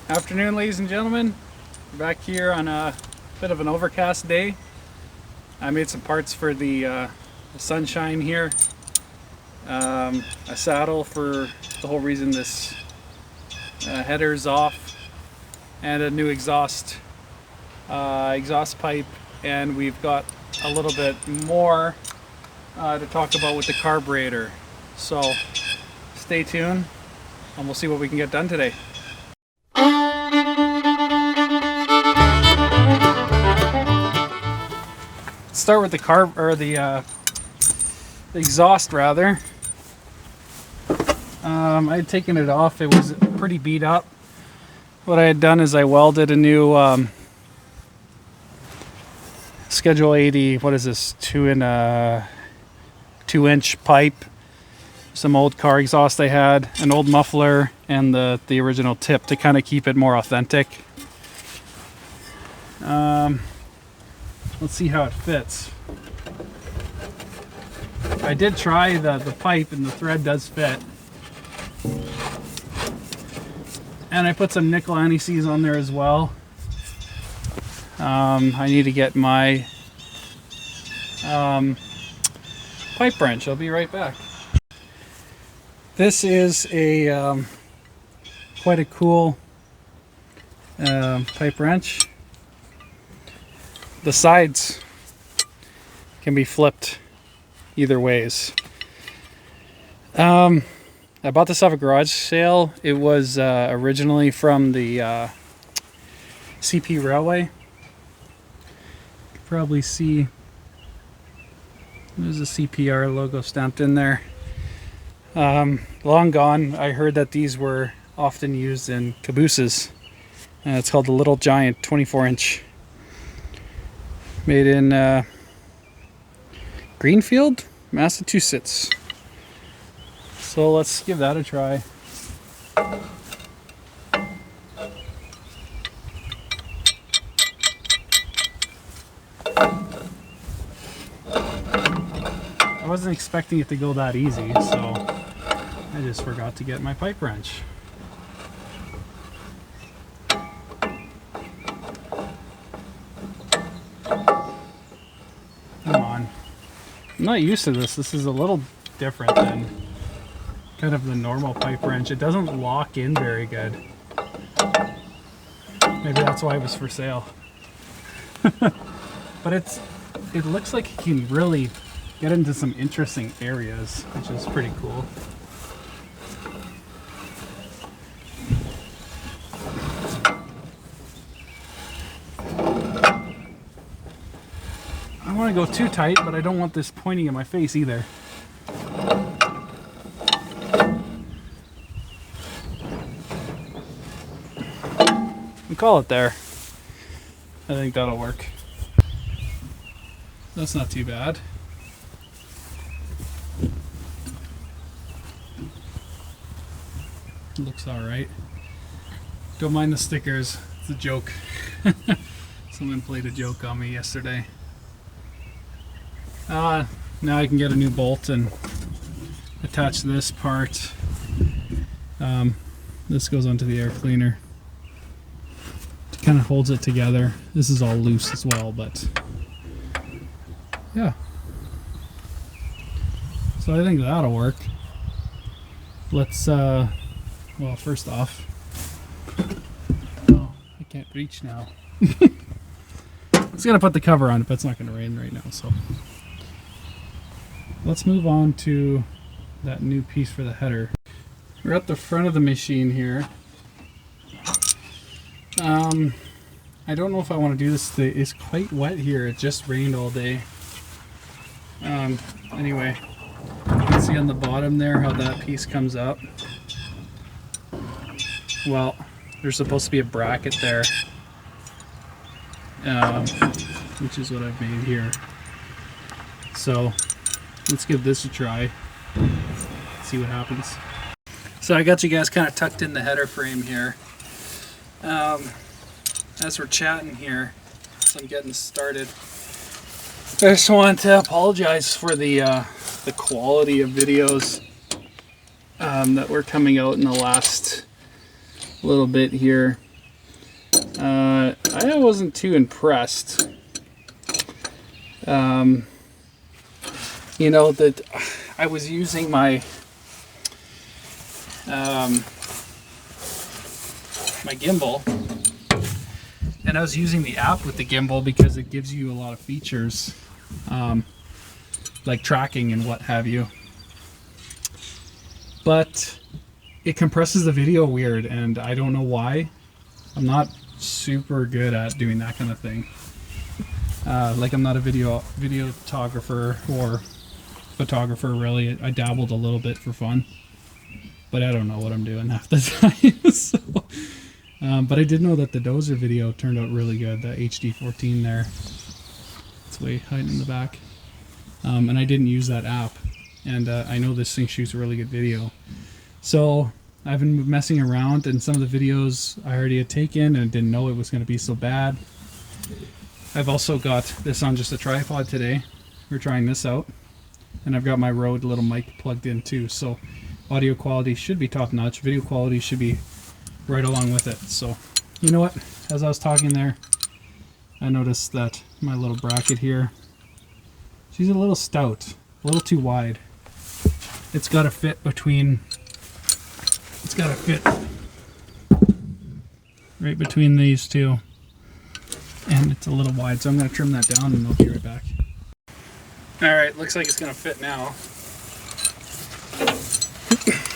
Afternoon, ladies and gentlemen. We're back here on a bit of an overcast day. I made some parts for the sunshine here. A saddle for the whole reason this header's off, and a new exhaust pipe, and we've got a little bit more to talk about with the carburetor. So stay tuned and we'll see what we can get done today. Start with the exhaust rather. I had taken it off. It was pretty beat up. What I had done is I welded a new Schedule 80. What is this? 2-inch pipe. Some old car exhaust I had, an old muffler, and the original tip to kind of keep it more authentic. Let's see how it fits. I did try the pipe, and the thread does fit. And I put some nickel anti-seize on there as well. I need to get my pipe wrench. I'll be right back. This is a quite a cool pipe wrench. The sides can be flipped either ways. I bought this off a garage sale. It was originally from the CP Railway. You can probably see there's a CPR logo stamped in there. Long gone. I heard that these were often used in cabooses. It's called the Little Giant 24-inch. Made in Greenfield, Massachusetts. So let's give that a try. I wasn't expecting it to go that easy, so I just forgot to get my pipe wrench. Come on. I'm not used to this. This is a little different than kind of the normal pipe wrench. It doesn't lock in very good. Maybe that's why it was for sale. But it looks like it can really get into some interesting areas, which is pretty cool. I don't want to go too tight, but I don't want this pointing in my face either. And call it there. I think that'll work. That's not too bad. Looks alright. Don't mind the stickers. It's a joke. Someone played a joke on me yesterday. Now I can get a new bolt and attach this part. This goes onto the air cleaner. It kind of holds it together. This is all loose as well, but yeah. So I think that'll work. Let's well, first off, oh, I can't reach now. I was gonna put the cover on it, but it's not gonna rain right now, so let's move on to that new piece for the header. We're at the front of the machine here. I don't know if I want to do this today. It's quite wet here. It just rained all day. Anyway, you can see on the bottom there how that piece comes up. Well, there's supposed to be a bracket there, which is what I've made here. So let's give this a try, see what happens. So I got you guys kind of tucked in the header frame here. As we're chatting here, so I'm getting started, I just want to apologize for the quality of videos that were coming out in the last little bit here. I wasn't too impressed. You know, that I was using my my gimbal, and I was using the app with the gimbal because it gives you a lot of features, like tracking and what have you. But it compresses the video weird, and I don't know why. I'm not super good at doing that kind of thing. Like, I'm not a videographer or photographer, really. I dabbled a little bit for fun, but I don't know what I'm doing half the time. So, but I did know that the Dozer video turned out really good, the HD14 there. It's way hiding in the back. And I didn't use that app, and I know this thing shoots a really good video. So I've been messing around, and some of the videos I already had taken and didn't know it was going to be so bad. I've also got this on just a tripod today. We're trying this out. And I've got my Rode little mic plugged in too. So audio quality should be top notch. Video quality should be right along with it. So, you know what? As I was talking there, I noticed that my little bracket here, she's a little stout, a little too wide. It's got to fit between, it's got to fit right between these two. And it's a little wide, so I'm going to trim that down and I'll be right back. Alright, looks like it's going to fit now.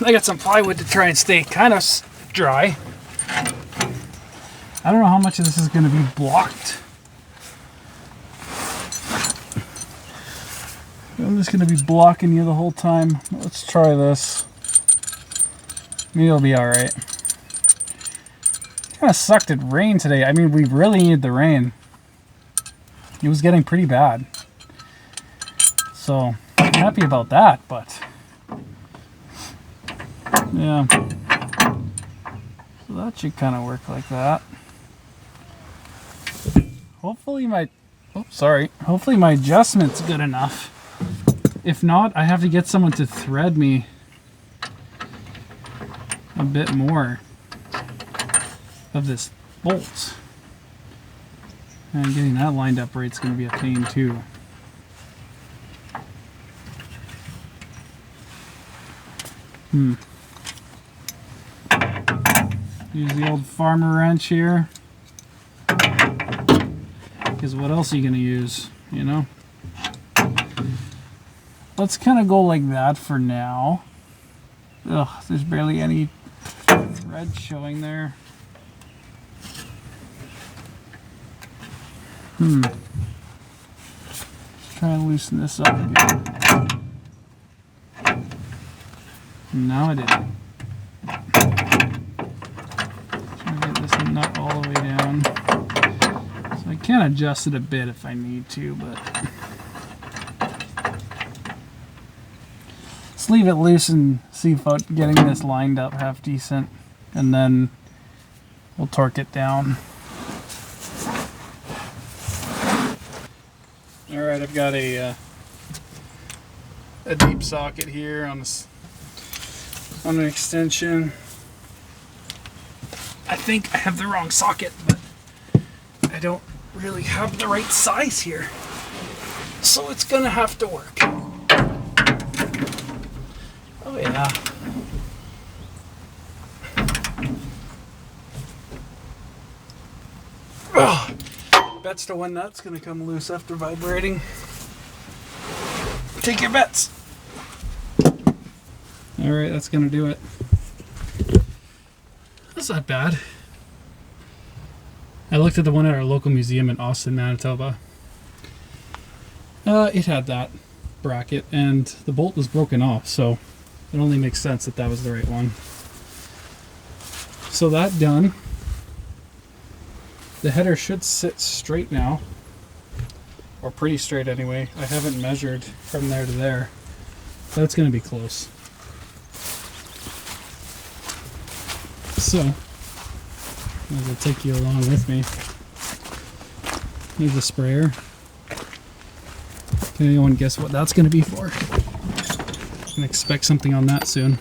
I got some plywood to try and stay kind of dry. I don't know how much of this is going to be blocked. I'm just going to be blocking you the whole time. Let's try this. Maybe it'll be alright. Kind of sucked at rain today. I mean, we really needed the rain. It was getting pretty bad. So, I'm happy about that, but yeah. So that should kind of work like that. Hopefully hopefully my adjustment's good enough. If not, I have to get someone to thread me a bit more of this bolt. And getting that lined up right is going to be a pain too. Use the old farmer wrench here. Because what else are you going to use, you know? Let's kind of go like that for now. Ugh, there's barely any thread showing there. Let's try and loosen this up again. No, I didn't. Try to get this nut all the way down. So I can adjust it a bit if I need to, but let's leave it loose and see about getting this lined up half decent, and then we'll torque it down. Alright, I've got a deep socket here on this, on an extension. I think I have the wrong socket, but I don't really have the right size here. So it's gonna have to work. Oh yeah. Oh, bets to one nut's gonna come loose after vibrating. Take your bets. Alright, that's gonna do it. That's not bad. I looked at the one at our local museum in Austin, Manitoba. It had that bracket and the bolt was broken off, so it only makes sense that that was the right one. So that done. The header should sit straight now, or pretty straight anyway. I haven't measured from there to there, but it's going to be close. So, I'm going to take you along with me. Here's a sprayer. Can anyone guess what that's going to be for? I can expect something on that soon.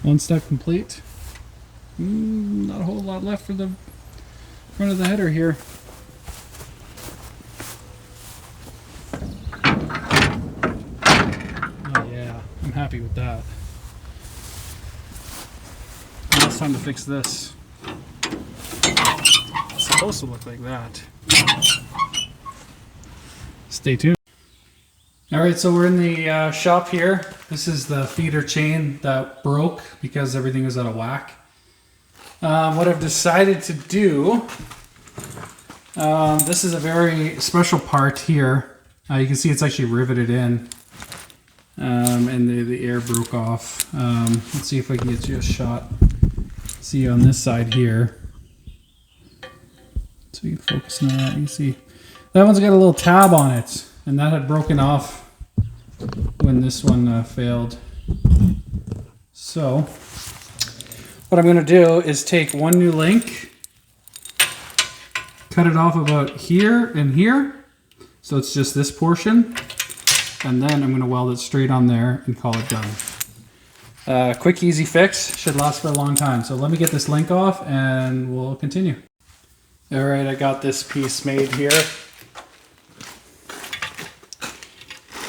One step complete. Not a whole lot left for the front of the header here. Oh yeah, I'm happy with that. Now it's time to fix this. It's supposed to look like that. Stay tuned. Alright, so we're in the shop here. This is the feeder chain that broke because everything was out of whack. What I've decided to do, this is a very special part here. You can see it's actually riveted in, and the air broke off. Let's see if I can get you a shot. See on this side here. So you can focus on that. You can see that one's got a little tab on it, and that had broken off when this one failed. So what I'm going to do is take one new link, cut it off about here and here, so it's just this portion, and then I'm going to weld it straight on there and call it done. Quick, easy fix, should last for a long time. So let me get this link off and we'll continue. Alright, I got this piece made here.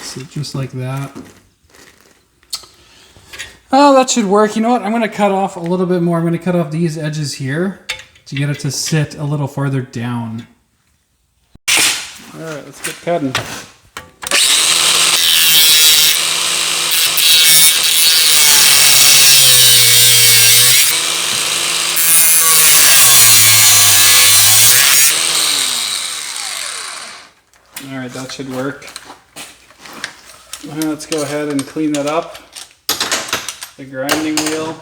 So just like that. Oh, that should work. You know what? I'm going to cut off a little bit more. I'm going to cut off these edges here to get it to sit a little farther down. Alright, let's get cutting. Alright, that should work. Let's go ahead and clean that up. The grinding wheel.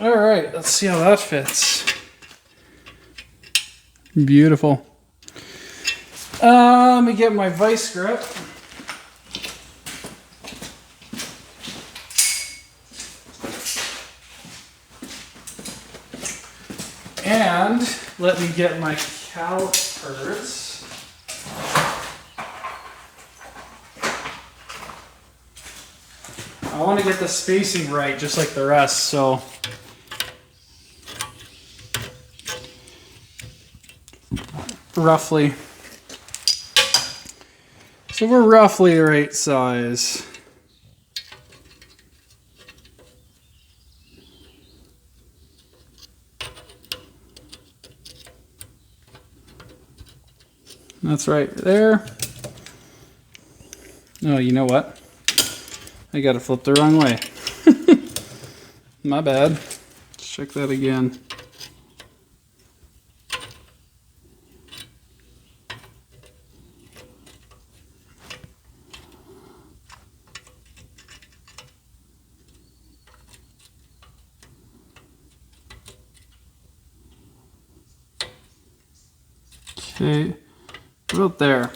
Alright, let's see how that fits. Beautiful. Let me get my vice grip. And let me get my calipers. I want to get the spacing right, just like the rest, so roughly. So we're roughly the right size. That's right there. Oh, you know what? I got it flipped the wrong way. My bad. Let's check that again. Okay, about there.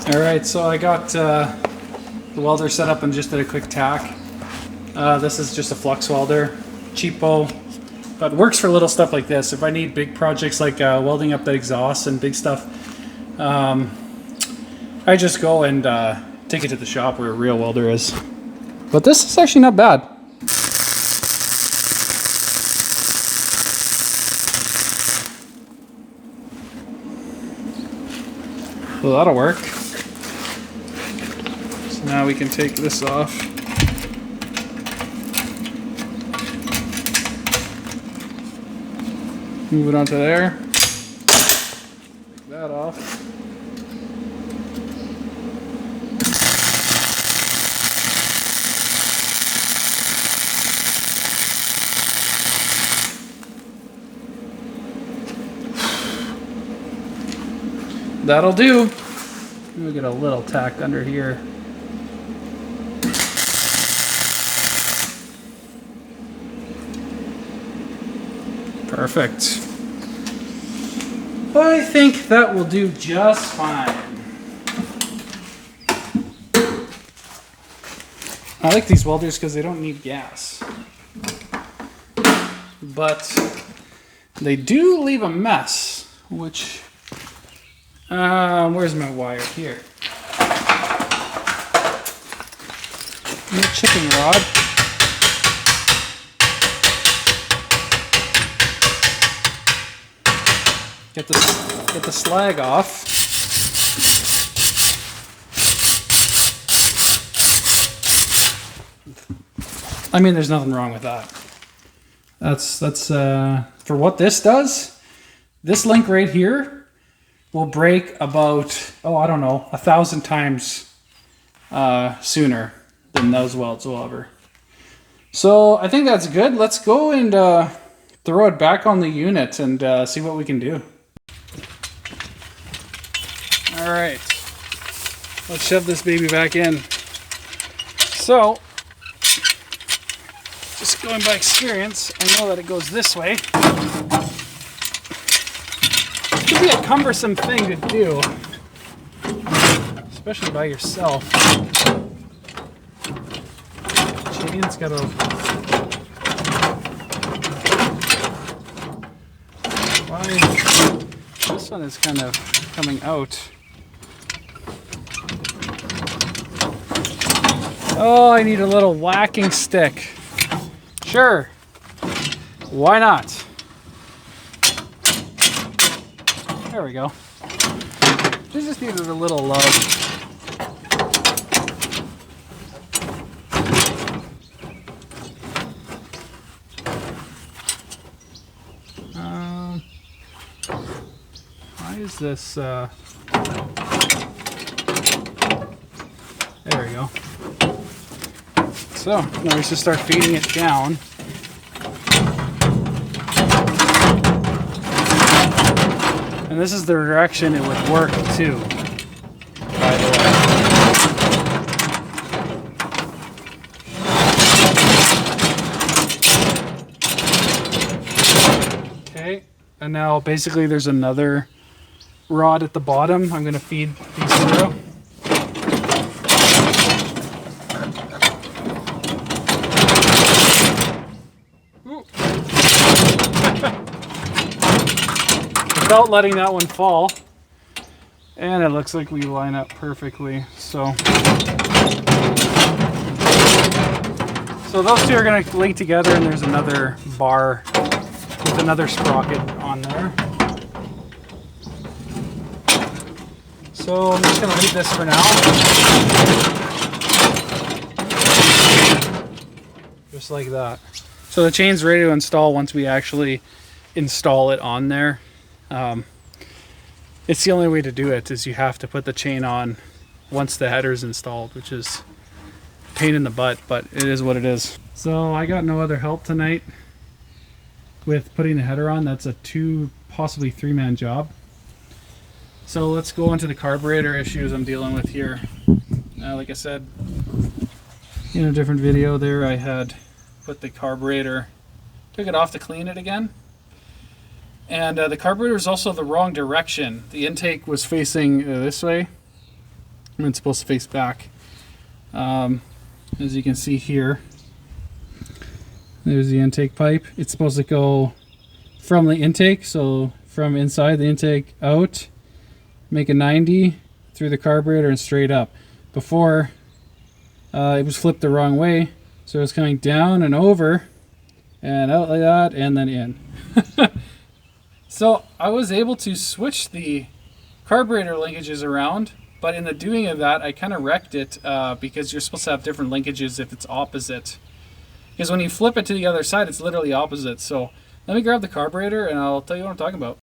Alright, so I got the welder set up and just did a quick tack. This is just a flux welder, cheapo, but works for little stuff like this. If I need big projects like welding up the exhaust and big stuff, I just go and take it to the shop where a real welder is. But this is actually not bad. Well, that'll work. So now we can take this off. Move it onto there. Take that off. That'll do. We'll get a little tacked under here. Perfect. I think that will do just fine. I like these welders because they don't need gas. But they do leave a mess, which... where's my wire? Here. New chipping rod. Get the slag off. I mean, there's nothing wrong with that. That's for what this does. This link right here will break about, I don't know, 1,000 times sooner than those welds will ever. So I think that's good. Let's go and throw it back on the unit and see what we can do. All right, let's shove this baby back in. So, just going by experience, I know that it goes this way. It can be a cumbersome thing to do, especially by yourself. Chain's got a... Why? This one is kind of coming out. Oh, I need a little whacking stick. Sure. Why not? There we go. She just needed a little love. Why is this... There we go. So, now we should start feeding it down. And this is the direction it would work too, by the way. Okay, and now basically there's another rod at the bottom. I'm going to feed these through. Without letting that one fall, and it looks like we line up perfectly. So those two are going to link together, and there's another bar with another sprocket on there. So I'm just going to leave this for now, just like that. So the chain's ready to install once we actually install it on there. It's the only way to do it, is you have to put the chain on once the header's installed, which is a pain in the butt, but it is what it is. So I got no other help tonight with putting the header on. That's a 2, possibly 3-man job. So let's go into the carburetor issues I'm dealing with here. Like I said in a different video there, I had put the carburetor, took it off to clean it again. And the carburetor is also the wrong direction. The intake was facing this way. I mean, it's supposed to face back. As you can see here, there's the intake pipe. It's supposed to go from the intake, so from inside the intake out, make a 90 through the carburetor and straight up. Before, it was flipped the wrong way, so it's coming down and over and out like that and then in. So I was able to switch the carburetor linkages around, but in the doing of that, I kind of wrecked it because you're supposed to have different linkages if it's opposite. Because when you flip it to the other side, it's literally opposite. So let me grab the carburetor and I'll tell you what I'm talking about.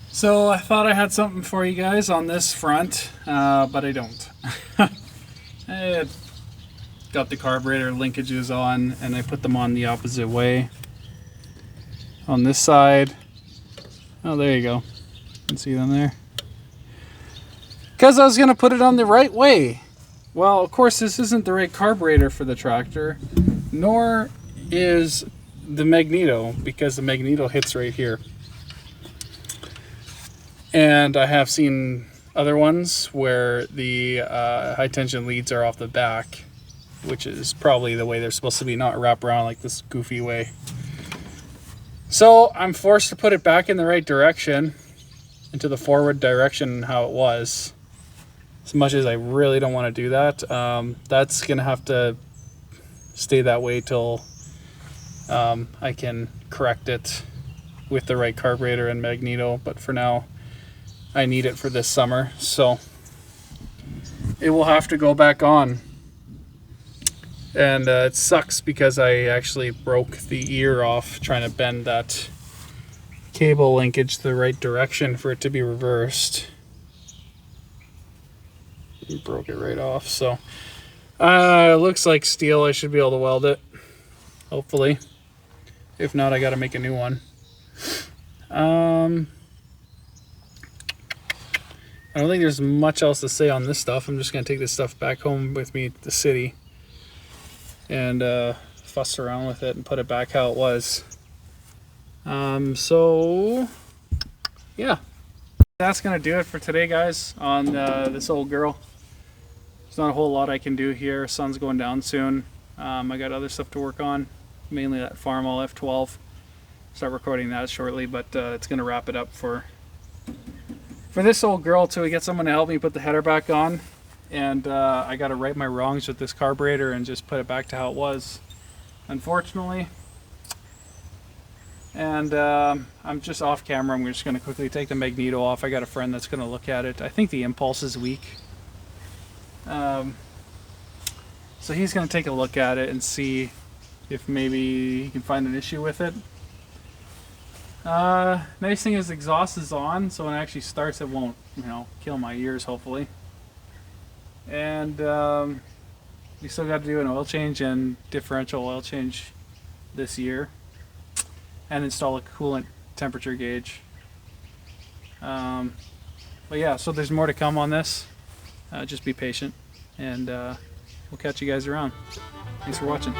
So I thought I had something for you guys on this front, but I don't. I got the carburetor linkages on and I put them on the opposite way. On this side, oh, there you go. You can see them there. Because I was going to put it on the right way. Well, of course, this isn't the right carburetor for the tractor, nor is the magneto, because the magneto hits right here. And I have seen other ones where the high tension leads are off the back, which is probably the way they're supposed to be, not wrap around like this goofy way. So I'm forced to put it back in the right direction, into the forward direction how it was. As much as I really don't want to do that, that's going to have to stay that way till I can correct it with the right carburetor and magneto. But for now, I need it for this summer, so it will have to go back on. And it sucks because I actually broke the ear off trying to bend that cable linkage the right direction for it to be reversed. Broke it right off, so it looks like steel. I should be able to weld it, hopefully. If not, I gotta make a new one. I don't think there's much else to say on this stuff. I'm just gonna take this stuff back home with me to the city and fuss around with it and put it back how it was. So yeah, that's gonna do it for today, guys, on this old girl. There's not a whole lot I can do here. Sun's going down soon. I got other stuff to work on, mainly that Farmall F12. Start recording that shortly, but it's gonna wrap it up for this old girl till we get someone to help me put the header back on. And I gotta right my wrongs with this carburetor and just put it back to how it was, unfortunately. And I'm just off camera. I'm just gonna quickly take the magneto off. I got a friend that's gonna look at it. I think the impulse is weak. So he's gonna take a look at it and see if maybe he can find an issue with it. Nice thing is the exhaust is on, so when it actually starts it won't, kill my ears, hopefully. And we still got to do an oil change and differential oil change this year, and install a coolant temperature gauge. But yeah, so there's more to come on this. Just be patient, and we'll catch you guys around. Thanks for watching.